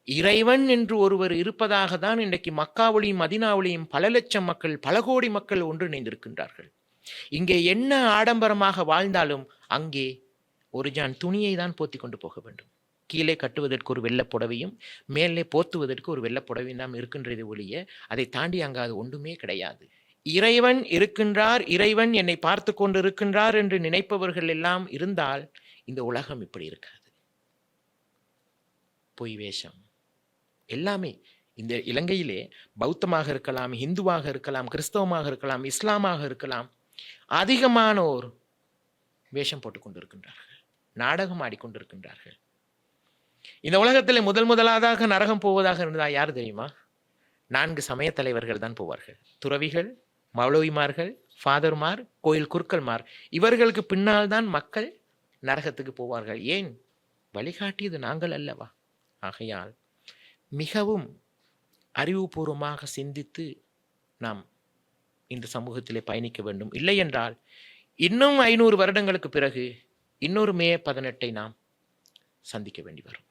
இறைவன் என்று ஒருவர் இருப்பதாக தான் இன்றைக்கு மக்காவிலையும் மதினாவிலையும் பல லட்சம் மக்கள், பல கோடி மக்கள் ஒன்றிணைந்திருக்கின்றார்கள். இங்கே என்ன ஆடம்பரமாக வாழ்ந்தாலும் அங்கே ஒரு ஜான் துணியை தான் போத்தி கொண்டு போக வேண்டும். கீழே கட்டுவதற்கு ஒரு வெள்ளை புடவையும் மேலே போத்துவதற்கு ஒரு வெள்ளை புடவையும் தான் இருக்கின்றது ஒழிய அதை தாண்டி அங்கு அது ஒன்றுமே கிடையாது. இறைவன் இருக்கின்றார், இறைவன் என்னை பார்த்து கொண்டு இருக்கின்றார் என்று நினைப்பவர்கள் எல்லாம் இருந்தால் இந்த உலகம் இப்படி இருக்காது. பொய் வேஷம் எல்லாமே இந்த இலங்கையிலே பௌத்தமாக இருக்கலாம், இந்துவாக இருக்கலாம், கிறிஸ்தவமாக இருக்கலாம், இஸ்லாமாக இருக்கலாம், அதிகமானோர் வேஷம் போட்டுக் கொண்டிருக்கின்றார்கள், நாடகம் ஆடிக்கொண்டிருக்கின்றார்கள். இந்த உலகத்தில் முதலாவதாக நரகம் போவதாக இருந்தால் யார் தெரியுமா? 4 சமய தலைவர்கள் தான் போவார்கள். துறவிகள், மௌலவிமார்கள், ஃபாதர்மார், கோயில் குருக்கள்மார். இவர்களுக்கு பின்னால் தான் மக்கள் நரகத்துக்கு போவார்கள். ஏன்? வழிகாட்டியது நாங்கள் அல்லவா? ஆகையால் மிகவும் அறிவுபூர்வமாக சிந்தித்து நாம் இந்த சமூகத்திலே பயணிக்க வேண்டும். இல்லை என்றால் இன்னும் 500 வருடங்களுக்கு பிறகு இன்னொரு மே 18 நாம் சந்திக்க வேண்டி வரும்.